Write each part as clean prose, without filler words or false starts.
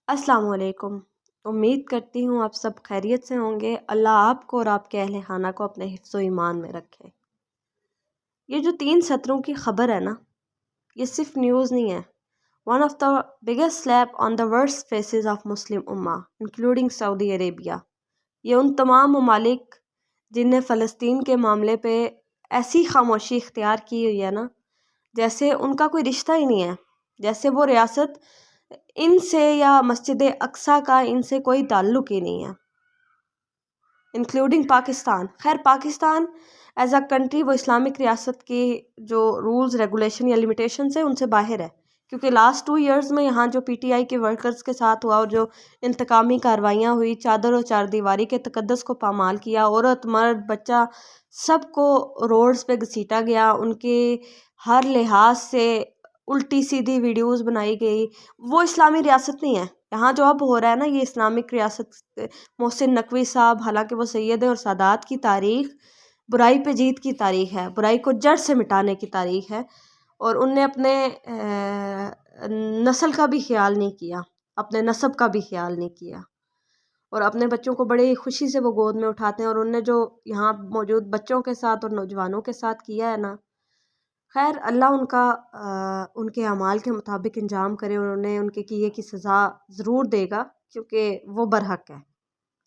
अस्सलाम वालेकुम। उम्मीद करती हूँ आप सब खैरियत से होंगे। अल्लाह आपको और आपके अहले खाना को अपने हिफ्ज़ व ईमान में रखे। ये जो 3 सत्रों की ख़बर है ना, ये सिर्फ न्यूज़ नहीं है। One of the biggest slap on the worst faces of Muslim Umma including Saudi Arabia. ये उन तमाम ममालिक जिनने फ़लस्तीन के मामले पे ऐसी खामोशी इख्तियार की हुई है ना, जैसे उनका कोई रिश्ता ही नहीं है, जैसे वो रियासत इनसे या मस्जिद अक्सा का इनसे कोई ताल्लुक़ ही नहीं है, इंक्लूडिंग पाकिस्तान। खैर पाकिस्तान एज अ कंट्री वो इस्लामिक रियासत की जो रूल्स रेगुलेशन या लिमिटेशन है उनसे बाहर है, क्योंकि लास्ट 2 इयर्स में यहाँ जो पीटीआई के वर्कर्स के साथ हुआ और जो इंतकामी कार्रवाइयाँ हुई, चादर और चारदीवारी के तकद्दस को पामाल किया, औरत मर्द बच्चा सबको रोड्स पे घसीटा गया, उनके हर लिहाज से उल्टी सीधी वीडियोस बनाई गई। वो इस्लामी रियासत नहीं है। यहाँ जो अब हो रहा है ना, ये इस्लामिक रियासत। मोहसिन नकवी साहब, हालांकि वो सैयद और सादात की तारीख बुराई पे जीत की तारीख है, बुराई को जड़ से मिटाने की तारीख है, और उनने अपने नस्ल का भी ख्याल नहीं किया, अपने नस्ब का भी ख्याल नहीं किया, और अपने बच्चों को बड़ी खुशी से वो गोद में उठाते हैं। और उनने जो यहाँ मौजूद बच्चों के साथ और नौजवानों के साथ किया है ना, खैर अल्लाह उनका उनके अमाल के मुताबिक इंजाम करे, और उन्हें उनके किए की सज़ा ज़रूर देगा, क्योंकि वो बरहक है,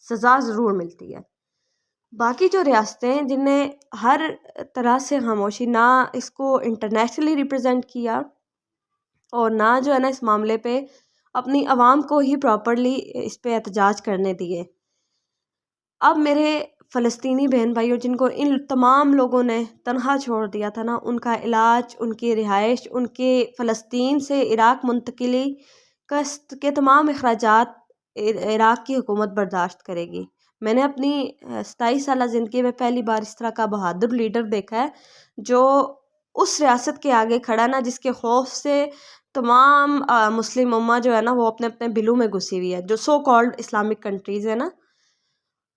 सज़ा ज़रूर मिलती है। बाकी जो रियासतें हैं जिनने हर तरह से खामोशी, ना इसको इंटरनेशनली रिप्रेजेंट किया और ना जो है ना इस मामले पे अपनी आवाम को ही प्रॉपरली इस पे एहतजाज करने दिए। अब मेरे फ़लस्तीनी बहन भाइयों जिनको इन तमाम लोगों ने तनहा छोड़ दिया था ना, उनका इलाज, उनकी रिहाइश, उनके फ़लस्तीन से इराक़ मुंतकिली के तमाम अखराजात इराक़ की हुकूमत बर्दाश्त करेगी। मैंने अपनी 27 साला ज़िंदगी में पहली बार इस तरह का बहादुर लीडर देखा है, जो उस रियासत के आगे खड़ा ना, जिसके खौफ से तमाम मुस्लिम उम्मा जो है ना, वो अपने अपने बिलों में घुसी हुई है, जो सो कॉल्ड इस्लामिक कंट्रीज़ है ना,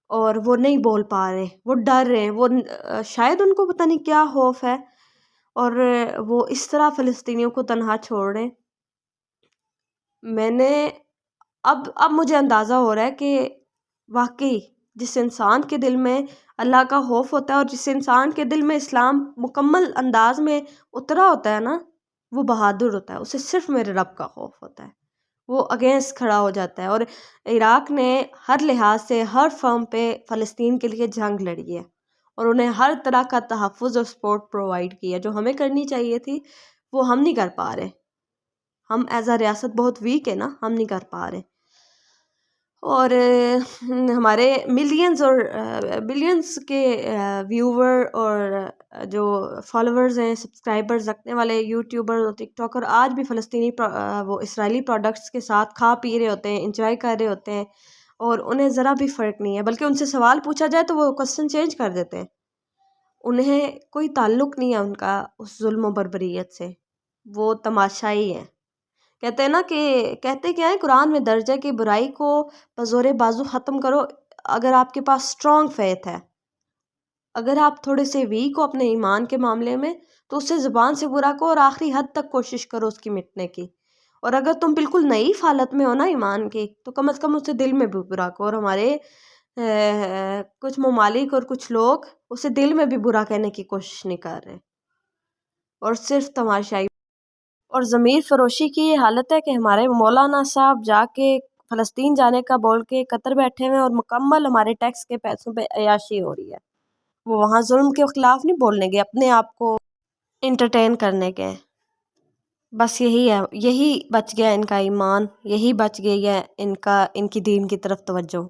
और वो नहीं बोल पा रहे, वो डर रहे हैं, वो शायद उनको पता नहीं क्या खौफ है, और वो इस तरह फ़लस्तीनियों को तनहा छोड़ रहे हैं। मैंने अब मुझे अंदाज़ा हो रहा है कि वाकई जिस इंसान के दिल में अल्लाह का खौफ होता है, और जिस इंसान के दिल में इस्लाम मुकम्मल अंदाज में उतरा होता है ना, वो बहादुर होता है। उसे सिर्फ मेरे रब का खौफ होता है, वो अगेंस्ट खड़ा हो जाता है। और इराक़ ने हर लिहाज से हर फर्म पे फ़लस्तीन के लिए जंग लड़ी है, और उन्हें हर तरह का तहफ़्फ़ुज़ और सपोर्ट प्रोवाइड किया, जो हमें करनी चाहिए थी वो हम नहीं कर पा रहे। हम एज अ रियासत बहुत वीक है ना, हम नहीं कर पा रहे। और हमारे मिलियंस और बिलियंस के व्यूवर और जो फॉलोअर्स हैं, सब्सक्राइबर्स रखने वाले यूट्यूबर और टिकटॉकर आज भी फ़लस्तीनी वो इसराइली प्रोडक्ट्स के साथ खा पी रहे होते हैं, इंजॉय कर रहे होते हैं, और उन्हें ज़रा भी फ़र्क नहीं है। बल्कि उनसे सवाल पूछा जाए तो वो क्वेश्चन चेंज कर देते हैं। उन्हें कोई ताल्लुक़ नहीं है उनका उस जुल्म और बर्बरियत से, वो तमाशाई हैं। कहते हैं ना कि कहते क्या है, कुरान में दर्ज है कि बुराई को बज़ोरे बाजू ख़त्म करो अगर आपके पास स्ट्रॉन्ग फेथ है। अगर आप थोड़े से वीक हो अपने ईमान के मामले में, तो उससे ज़ुबान से बुरा कहो और आखिरी हद तक कोशिश करो उसकी मिटने की। और अगर तुम बिल्कुल नईफ़ हालत में हो ना ईमान की, तो कम से कम उससे दिल में भी बुरा कहो। और हमारे कुछ ममालिक और कुछ लोग उसे दिल में भी बुरा कहने की कोशिश नहीं कर रहे, और सिर्फ तमाशाई और ज़मीर फ़रोशी की ये हालत है कि हमारे मौलाना साहब जाके फ़लस्तीन जाने का बोल के कतर बैठे हुए हैं, और मुकम्मल हमारे टैक्स के पैसों पे अय्याशी हो रही है। वो वहाँ जुल्म के खिलाफ नहीं बोलने गए, अपने आप को इंटरटेन करने गए। बस यही है, यही बच गया इनका ईमान, यही बच गई है इनकी दीन की तरफ तवज्जो।